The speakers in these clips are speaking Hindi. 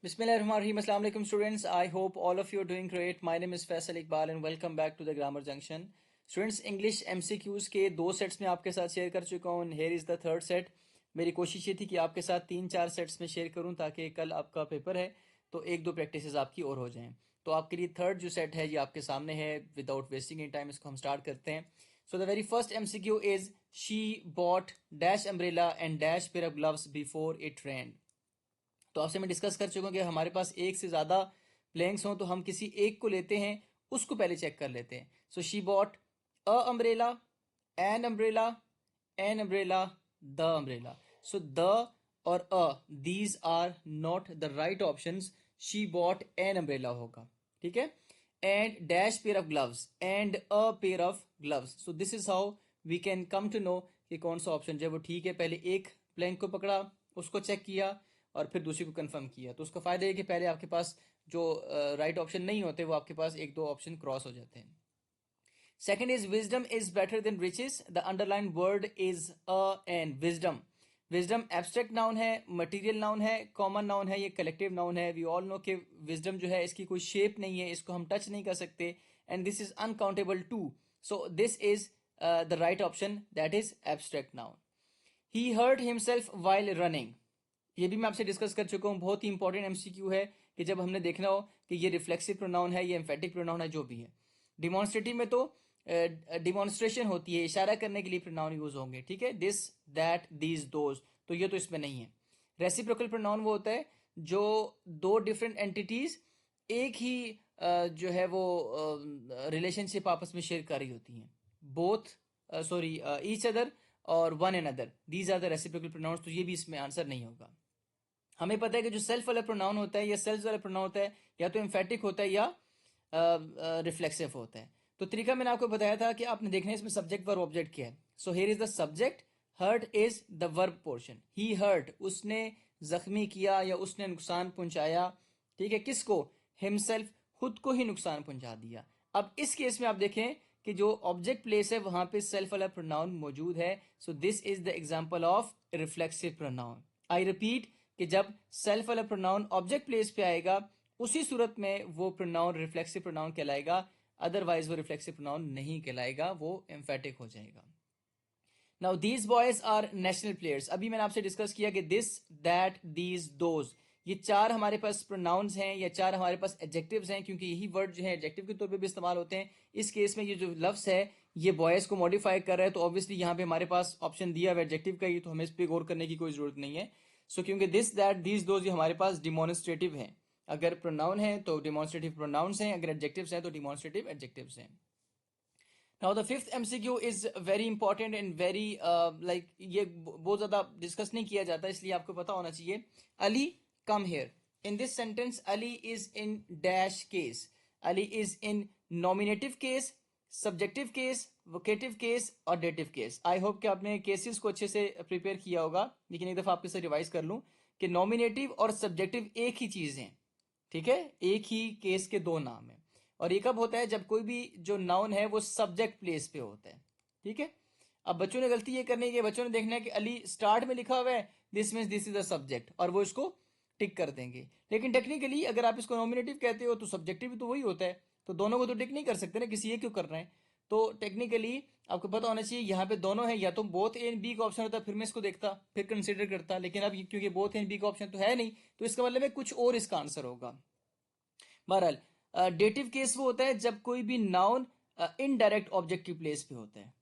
Bismillahirrahmanirrahim. Assalamu alaikum students. I hope all of you are doing great. My name is Faisal Iqbal and welcome back to the Grammar Junction. Students, English MCQs के दो सेट्स में आपके साथ शेयर कर चुका हूँ. Here is the third set. मेरी कोशिश ये थी कि आपके साथ 3-4 सेट्स में शेयर करूँ ताकि कल आपका पेपर है तो एक दो प्रैक्टिसेस आपकी और हो जाएं. तो आपके लिए थर्ड जो सेट है ये आपके सामने है. विदाउट वेस्टिंग एनी टाइम इसको हम स्टार्ट करते हैं. So the very first MCQ is she bought dash umbrella and dash pair of gloves before it rained. तो आपसे मैं डिस्कस कर चुका हूँ कि हमारे पास एक से ज़्यादा ब्लैंक्स हों तो हम किसी एक को लेते हैं, उसको पहले चेक कर लेते हैं. So she bought a umbrella, an umbrella, an umbrella, the umbrella. So the और a these are not the right options. She bought an umbrella होगा. ठीक है. And dash pair of gloves and a pair of gloves. So this is how we can come to know कि कौन सा ऑप्शन जो है वो ठीक है. पहले एक ब्लैंक को पकड़ा, उसको चेक किया और फिर दूसरी को कंफर्म किया. तो उसका फायदा है कि पहले आपके पास जो राइट ऑप्शन नहीं होते वो आपके पास एक दो ऑप्शन क्रॉस हो जाते हैं. Second is wisdom is better than riches. The underline word is a and wisdom. Wisdom abstract noun है, मटेरियल नाउन है, कॉमन नाउन है, ये कलेक्टिव नाउन है. वी ऑल नो कि विजडम जो है इसकी कोई शेप नहीं है, इसको हम टच नहीं कर सकते. And this is uncountable too. So this is the right option, that is abstract noun. He hurt himself while running. ये भी मैं आपसे डिस्कस कर चुका हूँ. बहुत ही इंपॉर्टेंट एमसीक्यू है कि जब हमने देखना हो कि ये रिफ्लेक्सिव प्रोनाउन है, ये एम्फेटिक प्रोनाउन है, जो भी है. डिमॉन्स्ट्रेटिव में तो डिमॉन्स्ट्रेशन होती है, इशारा करने के लिए प्रोनाउन यूज होंगे. ठीक है. दिस, दैट, दीज, दोज, तो ये तो इसमें नहीं है. रेसिप्रोकल प्रोनाउन वो होता है जो दो डिफरेंट एंटिटीज एक ही जो है वो रिलेशनशिप आपस में शेयर कर रही होती हैं. बोथ सॉरी ईच अदर और one and other, these are the reciprocal pronouns. तो ये भी इसमें आंसर नहीं होगा. हमें पता है कि जो सेल्फ वाला प्रोनाउन होता है या सेल्फ वाला प्रोनाउन होता है या तो एम्फेटिक होता है या रिफ्लेक्सिव होता है. तो तरीका मैंने आपको बताया था कि आपने देखना है इसमें सब्जेक्ट वर्ब ऑब्जेक्ट क्या है. So here is the subject, hurt is the verb portion. He hurt, उसने जख्मी किया या उसने नुकसान पहुंचाया. ठीक है. किसको? हिमसेल्फ, खुद को ही नुकसान पहुंचा दिया. अब इस केस में आप देखें कि जो ऑब्जेक्ट प्लेस है वहां पे सेल्फ वाला प्रोनाउन मौजूद है. So this is the example of reflexive pronoun. I repeat कि जब सेल्फ वाला प्रोनाउन ऑब्जेक्ट प्लेस पे आएगा उसी सूरत में वो प्रोनाउन रिफ्लेक्सिव प्रोनाउन कहलाएगा. अदरवाइज वो रिफ्लेक्सिव प्रोनाउन नहीं कहलाएगा, वो एम्फेटिक हो जाएगा. Now these boys are national players. अभी मैंने आपसे डिस्कस किया कि दिस, दैट, दीज, दोज, ये चार हमारे पास प्रोनाउंस हैं या चार हमारे पास एडजेक्टिव्स हैं, क्योंकि यही वर्ड जो है एडजेक्टिव के तौर पे भी इस्तेमाल होते हैं. इस केस में ये जो लफ्ज है ये बॉयज को मॉडिफाई कर रहा है, तो ऑब्वियसली यहाँ पे हमारे पास ऑप्शन दिया हुआ एडजेक्टिव का ही, तो हमें इस पर गौर करने की कोई जरूरत नहीं है. सो क्योंकि दिस, दैट, दीज, दोज ये हमारे पास डिमॉन्स्ट्रेटिव है. अगर प्रोनाउन है तो डिमॉन्स्ट्रेटिव प्रोनाउंस हैं, अगर एडजेक्टिव्स हैं तो डिमॉन्स्ट्रेटिव एडजेक्टिव्स हैं. Now the fifth MCQ is very important and very like ये बहुत ज्यादा डिस्कस नहीं किया जाता, इसलिए आपको पता होना चाहिए. Ali come here. In this sentence Ali is in dash case. Ali is in nominative case, subjective case, vocative case और डेटिव केस. आई होप कि आपने केसेस को अच्छे से प्रिपेयर किया होगा, लेकिन एक दफा आपके साथ रिवाइज कर लूं कि नॉमिनेटिव और सब्जेक्टिव एक ही चीज है. ठीक है. एक ही केस के दो नाम है. और ये कब होता है? जब कोई भी जो नाउन है वो सब्जेक्ट प्लेस पे होता है. ठीक है. अब बच्चों ने गलती ये करनी है कि बच्चों ने देखना है कि अली स्टार्ट में लिखा हुआ है, this means this is the subject, और वो इसको टिक कर देंगे. लेकिन टेक्निकली अगर आप इसको नॉमिनेटिव कहते हो तो सब्जेक्टिव भी तो वही होता है, तो दोनों को तो टिक नहीं कर सकते ना, किसी एक क्यों कर रहे हैं. तो टेक्निकली आपको पता होना चाहिए यहाँ पे दोनों है, या तो बोथ ए एंड बी का ऑप्शन होता फिर मैं इसको देखता, फिर कंसिडर करता. लेकिन अब क्योंकि बोथ ए एंड बी का ऑप्शन तो है नहीं, तो इसका मतलब है कुछ और इसका आंसर होगा. बहरहाल डेटिव केस वो होता है जब कोई भी नाउन इनडायरेक्ट ऑब्जेक्ट की प्लेस पे होता है,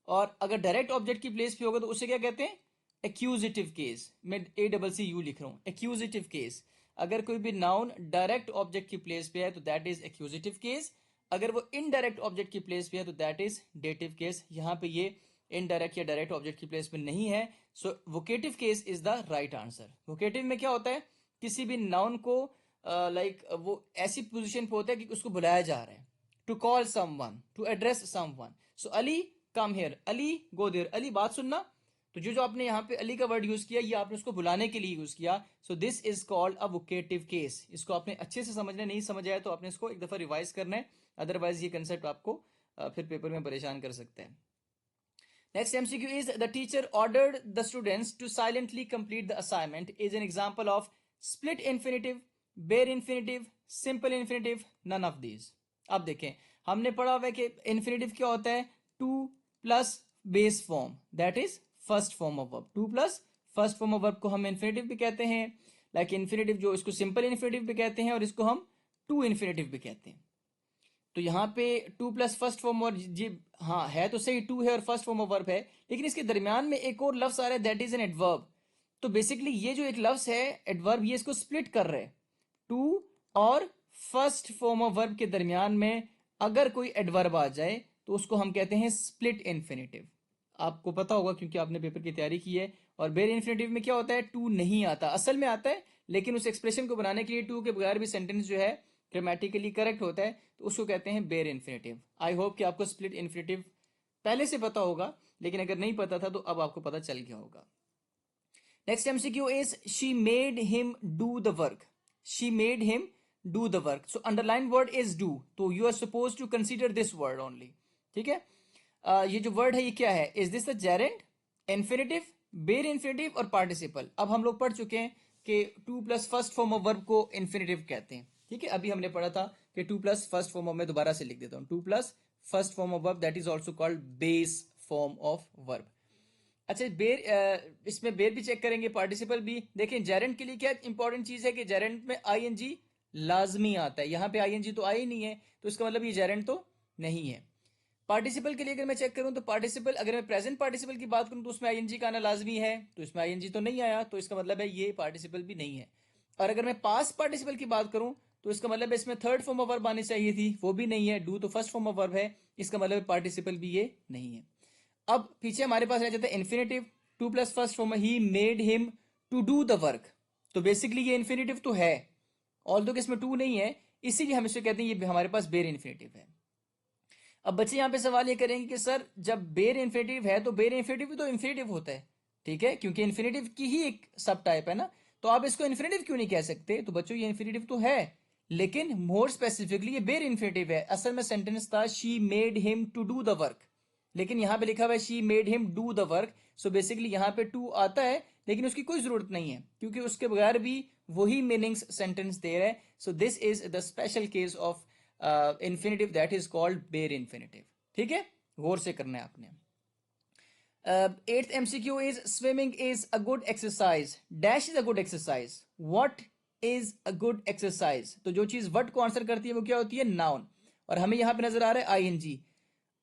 और अगर डायरेक्ट ऑब्जेक्ट की प्लेस पे होगा तो उसे क्या कहते हैं? एक्यूजिटिव केस. मैं ACCU लिख रहा हूं, एक्यूजिटिव केस. अगर कोई भी नाउन डायरेक्ट ऑब्जेक्ट की प्लेस पे है तो दैट इज एक्यूजिटिव केस. अगर वो इनडायरेक्ट ऑब्जेक्ट की प्लेस पे है तो दैट इज डेटिव केस. यहां पे ये इनडायरेक्ट या डायरेक्ट ऑब्जेक्ट की प्लेस पे नहीं है. So vocative case is the right answer. Vocative में क्या होता है? किसी भी नाउन को लाइक वो ऐसी पोजीशन पे होता है कि उसको बुलाया जा रहा है. To call someone, to address someone. So Ali come here, Ali go there, Ali बात सुनना. तो जो जो आपने यहाँ पे अली का वर्ड यूज किया ये आपने उसको बुलाने के लिए यूज किया. सो this is called a vocative case. इसको आपने अच्छे से समझना, नहीं समझ आया तो आपने इसको एक दफा रिवाइज करना है, अदरवाइज ये कंसेप्ट आपको फिर पेपर में परेशान कर सकते हैं. Next MCQ is the teacher ordered the students to silently complete the assignment is an example of split infinitive, bare infinitive, simple infinitive, none of these. अब देखें, हमने पढ़ा हुआ है कि इन्फिनेटिव क्या होता है, two plus base form, that is first form of verb. To plus first form of verb को हम इन्फिनेटिव भी कहते हैं, लाइक इन्फिनेटिव जो इसको सिंपल इन्फिनेटिव भी कहते हैं और इसको हम टू इन्फिनेटिव भी कहते हैं। तो यहाँ पे टू प्लस फर्स्ट फॉर्म और जी हाँ है तो सही, टू है और फर्स्ट फॉर्म ऑफ वर्ब है, लेकिन इसके दरमियान में एक और लफ्ज आ रहा है, दैट इज एन एडवर्ब। तो बेसिकली ये जो एक लफ्ज है एडवर्ब, ये इसको स्प्लिट कर रहे हैं। टू और फर्स्ट फॉर्म ऑफ वर्ब के दरमियान में अगर कोई एडवर्ब आ जाए तो उसको हम कहते हैं स्प्लिट इन्फिनेटिव। आपको पता होगा क्योंकि आपने पेपर की तैयारी की है। और बेर इन्फिनेटिव में क्या होता है, टू नहीं आता, असल में आता है, लेकिन उस एक्सप्रेशन को बनाने के लिए टू के बगैर भी सेंटेंस जो है ग्रामेटिकली करेक्ट होता है, तो उसको कहते हैं बेर इन्फिनेटिव। आई होप कि आपको स्प्लिट इन्फिनेटिव पहले से पता होगा, लेकिन अगर नहीं पता था तो अब आपको पता चल गया होगा। Next MCQ is she made him do the work. She made him do the work, so underline word is do, तो you are suppose to consider this word only. ठीक है, ये जो वर्ड है ये क्या है, is this the gerund, infinitive, bare infinitive और पार्टिसिपल। अब हम लोग पढ़ चुके हैं कि to plus first form of verb को इन्फिनेटिव कहते हैं। ठीक है, अभी हमने पढ़ा था कि to plus first form of, मैं दोबारा से लिख देता हूं, to plus first form of verb that is also called base form of verb. अच्छा, बेर इसमें बेर भी चेक करेंगे, पार्टिसिपल भी देखें। जेरेंट के लिए क्या इंपॉर्टेंट चीज है कि जेरेंट में आईएनजी लाजमी आता है, यहाँ पे आईएनजी तो आई नहीं है, तो इसका मतलब ये जेरेंट तो नहीं है। पार्टिसिपल के लिए अगर मैं चेक करूं तो पार्टिसिपल, अगर मैं प्रेजेंट पार्टिसिपल की बात करूं तो उसमें आईएनजी का आना लाजमी है, तो इसमें आईएनजी तो नहीं आया, तो इसका मतलब है ये पार्टिसिपल भी नहीं है। और अगर मैं पास्ट पार्टिसिपल की बात करूं तो इसका मतलब है इसमें थर्ड फॉर्म ऑफ वर्ब आनी चाहिए थी, वो भी नहीं है। डू तो फर्स्ट फॉर्म ऑफ वर्ब है, इसका मतलब पार्टिसिपल भी ये नहीं है। अब पीछे हमारे पास रह जाता है infinitive, to plus first form, he made him to do the work. तो बेसिकली ये इन्फिनेटिव तो है, ऑल्दो कि इसमें टू नहीं है, इसीलिए हम इसे कहते हैं ये हमारे पास बेर इन्फिनेटिव है। अब बच्चे यहाँ पे सवाल ये करेंगे कि सर जब बेर इन्फिनेटिव है तो बेर इन्फिनेटिव भी तो इन्फिनेटिव होता है। ठीक है, क्योंकि इन्फिनेटिव की ही एक सब टाइप है ना, तो आप इसको इन्फिनेटिव क्यों नहीं कह सकते। तो बच्चों ये इन्फिनेटिव तो है, लेकिन मोर स्पेसिफिकली ये बेर इन्फिनेटिव है। असल में सेंटेंस था she made him to do the work, लेकिन यहाँ पे लिखा हुआ है she made him do the work. So basically यहाँ पे टू आता है, लेकिन उसकी कोई जरूरत नहीं है, क्योंकि उसके बगैर भी वही मीनिंग्स सेंटेंस दे रहा है। So this is the special case of infinitive that is called बेर इन्फिनेटिव। ठीक है, गौर से करना है आपने। Eighth MCQ is swimming is a good exercise, dash is a good exercise, what is a good exercise. तो जो चीज व्हाट को आंसर करती है वो क्या होती है, नाउन, और हमें यहां पे नजर आ रहा है आईएनजी।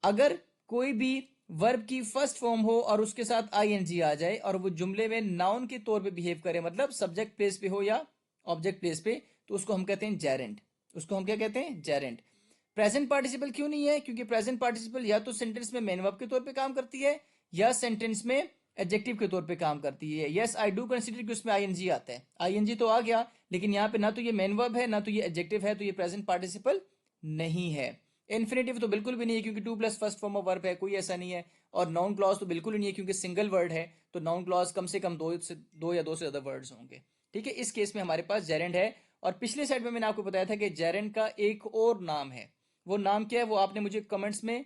अगर कोई भी वर्ब की फर्स्ट फॉर्म हो और उसके साथ आईएनजी आ जाए और वो जुमले में नाउन के तौर पे बिहेव करे, मतलब सब्जेक्ट प्लेस पे हो या ऑब्जेक्ट प्लेस पे, तो उसको हम कहते हैं जेरेंट। उसको हम क्या कहते हैं, जेरेंट। प्रेजेंट पार्टिसिपल क्यों नहीं है, क्योंकि प्रेजेंट पार्टिसिपल या तो सेंटेंस में मेन वर्ब के तौर पे काम करती है या सेंटेंस में एडजेक्टिव के तौर पे काम करती है। यस आई डू कंसीडर कि उसमें आईएनजी आता है, आईएनजी तो आ गया, लेकिन यहाँ पे ना तो ये मेन वर्ब है ना तो ये एडजेक्टिव है, तो ये प्रेजेंट पार्टिसिपल नहीं है। इन्फिनेटिव तो बिल्कुल भी नहीं है, क्योंकि to plus first form of verb है, कोई ऐसा नहीं है। और नाउन क्लॉज तो बिल्कुल ही नहीं है, क्योंकि सिंगल वर्ड है, तो नाउन क्लॉज कम से कम दो या दो से ज्यादा वर्ड्स होंगे। ठीक है, इस केस में हमारे पास जेरेंट है। और पिछले साइड में मैंने आपको बताया था कि जेरेंट का एक और नाम है, वो नाम क्या है वो आपने मुझे कमेंट्स में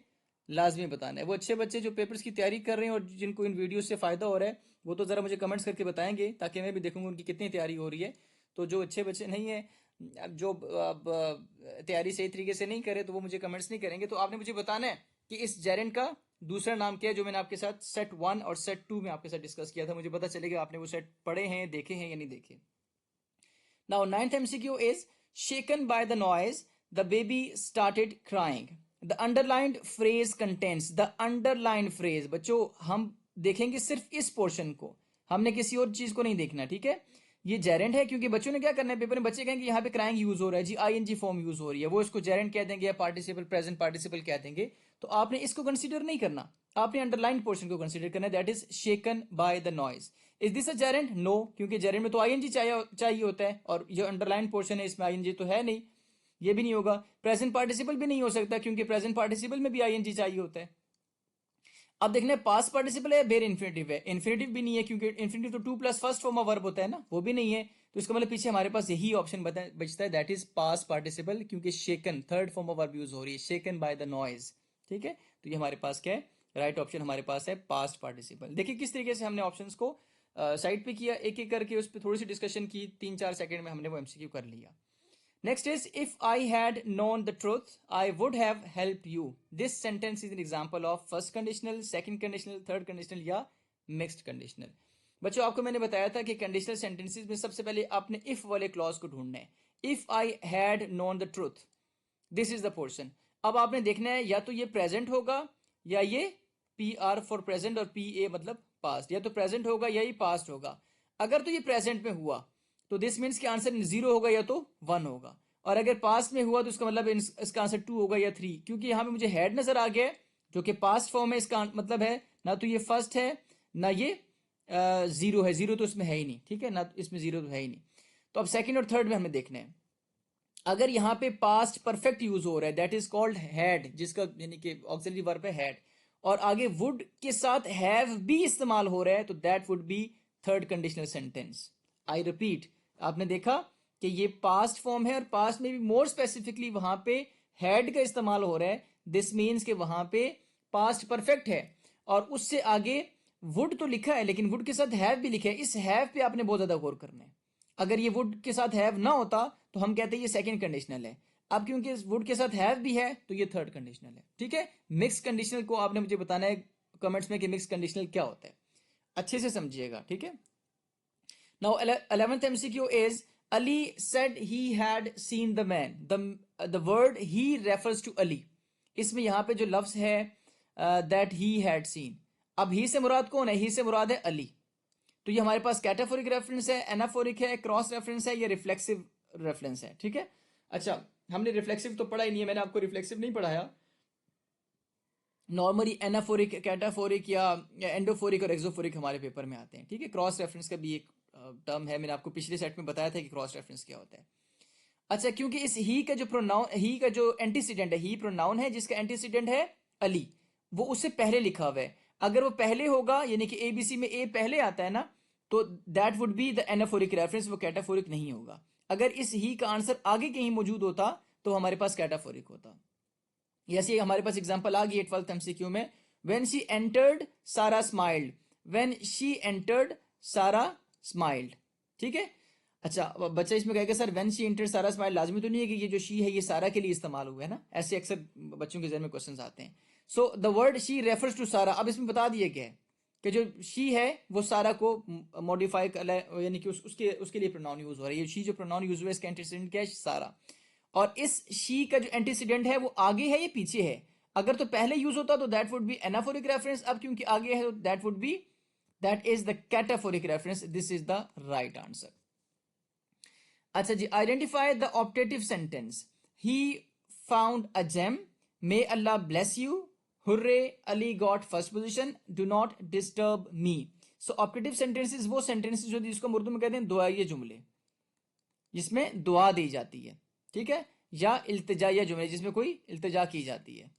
लाजमी बताना है। वो अच्छे बच्चे जो पेपर्स की तैयारी कर रहे हैं और जिनको इन वीडियो से फायदा हो रहा है, वो तो जरा मुझे कमेंट्स करके बताएंगे, ताकि मैं भी देखूंगा उनकी कितनी तैयारी हो रही है। तो जो अच्छे बच्चे नहीं है, अब जो तैयारी सही तरीके से नहीं करे, तो वो मुझे कमेंट्स नहीं करेंगे। तो आपने मुझे बताना है कि इस जेरेंट का दूसरा नाम क्या है, जो मैंने आपके साथ सेट 1 और सेट 2 में आपके साथ डिस्कस किया था। मुझे पता चलेगा आपने वो सेट पढ़े हैं, देखे हैं या नहीं देखे। Now ninth MCQ is shaken by the noise the baby started crying. The underlined phrase contents, the underlined phrase, बच्चों हम देखेंगे सिर्फ इस पोर्शन को, हमने किसी और चीज को नहीं देखना। ठीक है, ये जेरेंट है, क्योंकि बच्चों ने क्या करना है पेपर में, बच्चे कहेंगे यहाँ पे क्राइंग यूज हो रहा है जी, आईएनजी फॉर्म यूज हो रही है, वो इसको जेरेंट कह देंगे या पार्टिसिपल प्रेजेंट पार्टिसिपल कह देंगे। तो आपने इसको कंसीडर नहीं करना, आपने अंडरलाइन पोर्शन को कंसीडर करना है, that is shaken by the noise. Is this a gerund, no, क्योंकि जेरेंट में तो आईएनजी चाहिए होता है, और ये अंडरलाइन पोर्शन है इसमें आईएनजी तो है नहीं, ये भी नहीं होगा। प्रेजेंट पार्टिसिपल भी नहीं हो सकता, क्योंकि प्रेजेंट पार्टिसिपल में भी आईएनजी चाहिए होता है। अब देखना है पास्ट पार्टिसिपल है, बेर इन्फिनेटिव है, इन्फिनेटिव भी नहीं है, क्योंकि इन्फिनेटिव तो to plus first form of verb होता है ना, वो भी नहीं है। तो इसका मतलब पीछे हमारे पास यही ऑप्शन बचता है, दैट इज पास्ट पार्टिसिपल, क्योंकि shaken third form of verb use हो रही है, शेकन बाय द नॉइज। ठीक है, तो ये हमारे पास क्या है, राइट ऑप्शन हमारे पास है पास्ट पार्टिसिपल। देखिए किस तरीके से हमने ऑप्शंस को साइड पे किया, एक एक करके उस पर थोड़ी सी डिस्कशन की, 3-4 सेकंड में हमने वो एमसीक्यू कर लिया. Next is, if I had known the truth, I would have helped you. This sentence is an example of first conditional, second conditional, third conditional या mixed conditional. बच्चों आपको मैंने बताया था कि कंडीशनल सेंटेंसेस में सबसे पहले आपने if वाले क्लॉज को ढूंढना है. If I had known the truth, this is the portion. अब आपने देखना है या तो ये प्रेजेंट होगा या ये PR फॉर प्रेजेंट और PA मतलब पास्ट, या तो प्रेजेंट होगा या ये पास्ट होगा. अगर तो ये प्रेजेंट में हुआ तो दिस मीन्स कि आंसर 0 होगा या तो 1 होगा, और अगर पास्ट में हुआ तो इसका मतलब इसका आंसर 2 होगा या 3, क्योंकि यहाँ पे मुझे हेड नजर आ गया है जो कि पास्ट फॉर्म है. इसका मतलब है ना तो ये फर्स्ट है ना ये 0 है, 0 तो इसमें है ही नहीं, ठीक है ना, तो इसमें 0 तो है ही नहीं. तो अब सेकंड और थर्ड में हमें देखना है. अगर यहाँ पे पास्ट परफेक्ट यूज हो रहा है, दैट इज कॉल्ड हैड, जिसका यानी कि ऑक्सिलरी वर्ब है हैड, और आगे वुड के साथ हैव भी इस्तेमाल हो रहा है, तो that would be third conditional sentence. I repeat, आपने देखा कि ये पास्ट फॉर्म है और पास्ट में भी मोर स्पेसिफिकली वहां पे हैड का इस्तेमाल हो रहा है. दिस मीन्स कि वहां पे पास्ट परफेक्ट है, और उससे आगे वुड तो लिखा है लेकिन वुड के साथ हैव भी लिखा है. इस हैव पे आपने बहुत ज्यादा गौर करना है. अगर ये वुड के साथ हैव ना होता तो हम कहते हैं ये सेकंड कंडीशनल है. अब क्योंकि वुड के साथ हैव भी है तो ये थर्ड कंडीशनल है. ठीक है, मिक्स कंडीशनल को आपने मुझे बताना है कमेंट्स में कि मिक्स कंडीशनल क्या होता है, अच्छे से समझिएगा. ठीक है. Now 11th MCQ is, Ali said he had seen the man. The word he refers to Ali. इसमें यहाँ पे जो लफ्ज है that he had seen. अब ही से मुराद कौन है? ही से मुराद है अली. तो ये हमारे पास कैटाफोरिक रेफरेंस है, एनाफोरिक है, क्रॉस रेफरेंस है, या रिफ्लेक्सिव रेफरेंस है. ठीक है. अच्छा, हमने रिफ्लेक्सिव तो पढ़ा ही नहीं है, मैंने आपको रिफ्लेक्सिव नहीं पढ़ाया. नॉर्मली एनाफोरिक, कैटाफोरिक या एंडोफोरिक और एक्सोफोरिक हमारे पेपर में आते हैं. ठीक है. क्रॉस रेफरेंस का भी एक टर्म है, मैंने आपको पिछले सेट में बताया था कि क्रॉस रेफरेंस क्या होता है. अच्छा, क्योंकि इस ही का जो प्रोनाउन, ही का जो एंटीसीडेंट है, ही प्रोनाउन है जिसका एंटीसीडेंट है अली, वो उससे पहले लिखा हुआ है. अगर वो पहले होगा यानी कि एबीसी में ए पहले आता है ना, तो that would be the anaphoric reference, वो कैटाफोरिक नहीं होगा. अगर इस ही का आंसर आगे कहीं मौजूद होता तो हमारे पास कैटाफोरिक होता. जैसे हमारे पास एग्जांपल आ गई 12th MCQ में, व्हेन शी एंटर्ड सारा स्माइल्ड. व्हेन शी एंटर्ड सारा स्माइल्ड. ठीक है. अच्छा, बच्चा इसमें कहेगा सर व्हेन शी एंटर्ड सारा स्माइल्ड लाजमी तो नहीं है कि ये जो शी है ये सारा के लिए इस्तेमाल हुआ है ना, ऐसे अक्सर बच्चों के ज़हन में क्वेश्चंस आते हैं. So the word she refers to Sara. अब इसमें बता दिया गया है कि जो शी है वो सारा को मॉडिफाई कर, यानी कि उसके लिए प्रोनाउन यूज हो रहा है. ये शी जो प्रोनाउन यूज हुआ है इसका एंटीसीडेंट क्या है? सारा. और इस शी का जो एंटीसीडेंट है वो आगे है या पीछे है? अगर तो पहले यूज होता तो that would be anaphoric reference. अब क्योंकि आगे है तो that would be, that is the cataphoric reference. This is the right answer. अच्छा जी, identify the optative sentence. He found a gem. May Allah bless you. Hooray, Ali got first position. Do not disturb me. So optative sentences वो sentences जो जिसको हम उर्दू में कहते हैं दुआइये जुमले, जिसमें दुआ दी जाती है. ठीक है. या इल्तिजाइया जुमले, जिसमें कोई इल्तिजा की जाती है.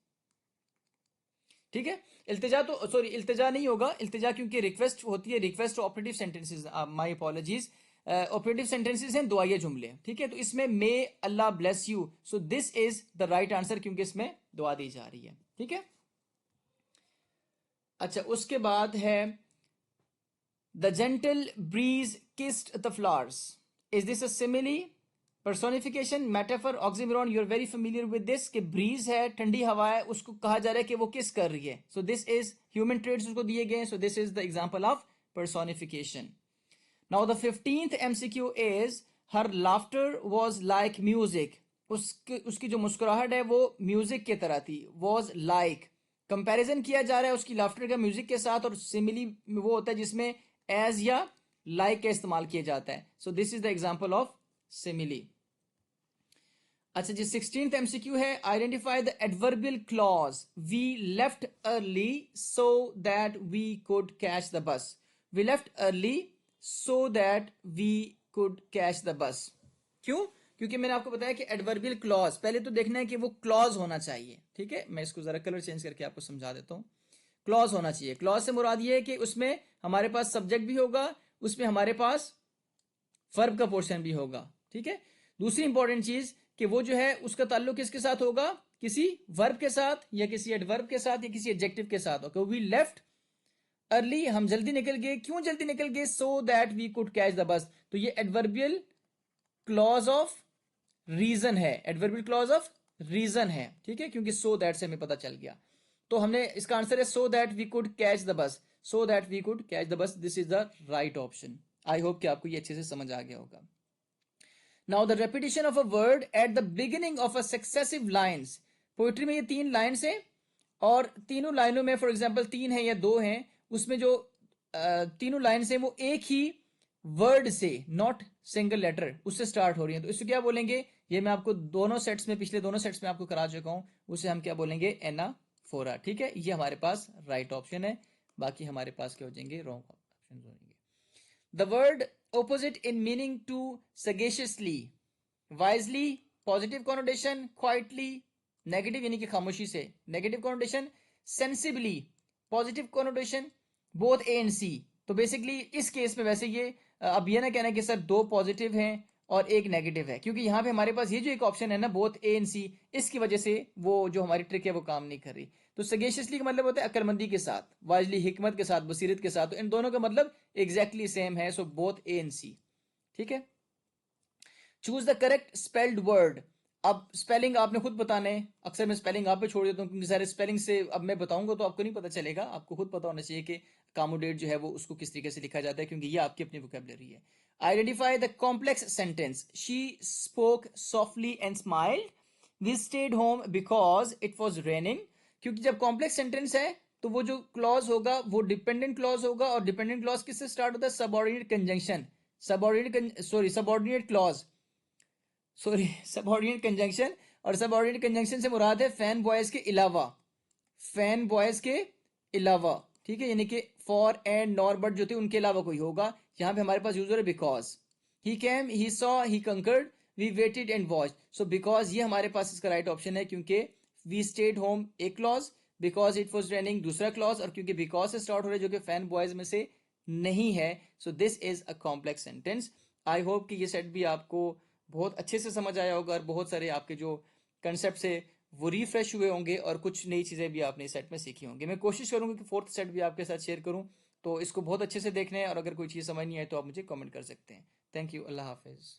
ठीक है. इल्तिजा तो सॉरी इल्तिजा नहीं होगा, इल्तिजा क्योंकि रिक्वेस्ट होती है, request operative sentences, my apologies, operative sentences हैं दुआइया जुमले. ठीक है. तो इसमें may Allah bless you, so this is the right answer क्योंकि इसमें दुआ दी जा रही है. ठीक है. अच्छा, उसके बाद है the gentle breeze kissed the flowers. Is this a simile, personification, metaphor, oxymoron? You are very familiar with this कि ब्रीज है, ठंडी हवा है, उसको कहा जा रहा है कि वो किस कर रही है. So this is human traits उसको दिए गए. So this is the example of personification. Now the 15th MCQ is her laughter was like music. उसकी जो मुस्कुराहट है वो म्यूजिक की तरह थी. वाज लाइक, कंपैरिजन किया जा रहा है उसकी लाफ्टर का म्यूजिक के साथ, और सिमिली वो होता है जिसमें एज या लाइक का इस्तेमाल किया जाता है. So this is the example of simile. अच्छा जी, 16th MCQ है, identify the adverbial clause. We left early so that we could catch the bus. We left early so that we could catch the bus. क्यों? क्योंकि मैंने आपको बताया कि एडवर्बियल क्लॉज पहले तो देखना है कि वो क्लॉज होना चाहिए. ठीक है. मैं इसको जरा कलर चेंज करके आपको समझा देता हूं. क्लॉज होना चाहिए. क्लॉज से मुराद ये है कि उसमें हमारे पास सब्जेक्ट भी होगा, उसमें हमारे पास वर्ब का पोर्शन भी होगा. ठीक है. दूसरी इंपॉर्टेंट चीज कि वो जो है उसका ताल्लुक किसके साथ होगा? किसी वर्ब के साथ या किसी एडवर्ब के साथ या किसी एडजेक्टिव के साथ होगा. वी लेफ्ट अर्ली, हम जल्दी निकल गए। क्यों जल्दी निकल गए? So that we could catch the bus. तो ये एडवर्बियल क्लॉज ऑफ रीजन है, एडवर्बियल क्लॉज ऑफ रीजन है, ठीक है, क्योंकि सो दैट से हमें पता चल गया। तो हमने, इसका आंसर है so that we could catch the bus, so that we could catch the bus, this is the right option. I hope कि आपको ये अच्छे से समझ आ गया होगा। Now the repetition of a word at the beginning of a successive lines. Poetry में ये 3 लाइन्स है, और तीनों लाइनों में फॉर एग्जाम्पल 3 है या 2 है, उसमें जो तीनों लाइन्स है वो एक ही वर्ड से, नॉट सिंगल लेटर, उससे स्टार्ट हो रही है। तो इसको क्या बोलेंगे? ये मैं आपको दोनों सेट्स में, पिछले दोनों सेट्स में आपको करा चुका हूं, उसे हम क्या बोलेंगे? एनाफोरा, ठीक है। ये हमारे पास राइट ऑप्शन है, बाकी हमारे पास क्या हो जाएंगे? रॉन्ग ऑप्शन हो जाएंगे। The word opposite in meaning to sagaciously, wisely, positive connotation, quietly, negative यानी कि खामोशी से, negative connotation, sensibly, positive connotation, both A and C। तो बेसिकली इस केस में वैसे ये अब ये ना कहना कि सर 2 पॉजिटिव हैं और 1 नेगेटिव है, क्योंकि यहाँ पे हमारे पास ये जो एक ऑप्शन है ना, बोथ ए एंड सी, इसकी वजह से वो जो हमारी ट्रिक है वो काम नहीं कर रही। तो सगेशियसली का मतलब होता है अक्लमंदी के साथ, वाइजली हिकमत के साथ, बसीरत के साथ। तो इन दोनों का मतलब एग्जैक्टली सेम है, सो बोथ ए एंड सी, ठीक है। Choose the correct spelled word. अब स्पेलिंग आपने खुद बताने, अक्सर मैं स्पेलिंग आप पे छोड़ देता हूँ, क्योंकि सारे स्पेलिंग से अब मैं बताऊंगा तो आपको नहीं पता चलेगा। आपको खुद पता होना चाहिए कि अकोमोडेट जो है वो उसको किस तरीके से लिखा जाता है, क्योंकि ये आपकी अपनी वोकेबलरी है। Identify the complex sentence. She spoke softly and smiled, we stayed home because it was raining. क्योंकि जब कॉम्प्लेक्स सेंटेंस है तो वो जो क्लॉज होगा वो डिपेंडेंट क्लॉज होगा, और डिपेंडेंट क्लॉज किससे स्टार्ट होता है? Subordinate conjunction, subordinate clause, subordinate conjunction. और सबऑर्डिनेट कंजंक्शन से मुराद है फैन बॉयज के अलावा, फैन बॉयज के अलावा, ठीक है, यानी कि फॉर एंड नॉर बट जो थे उनके अलावा कोई होगा। यहां पे हमारे पास यूज हो रहा है because. He came, he saw, he conquered, we waited and watch. So because ये हमारे पास इसका राइट ऑप्शन है, क्योंकि वी स्टेड होम एक clause, because it was raining दूसरा क्लॉज, और क्योंकि बिकॉज से स्टार्ट हो रहा है जो कि फैन बॉयज में से नहीं है। So this is a complex sentence. I hope कि ये सेट भी आपको बहुत अच्छे से समझ आया होगा, और बहुत सारे आपके जो कंसेप्ट है वो रिफ्रेश हुए होंगे, और कुछ नई चीज़ें भी आपने इस सेट में सीखी होंगी। मैं कोशिश करूंगा कि 4th सेट भी आपके साथ शेयर करूं, तो इसको बहुत अच्छे से देखना है, और अगर कोई चीज़ समझ नहीं आए तो आप मुझे कमेंट कर सकते हैं। थैंक यू, अल्लाह हाफिज़।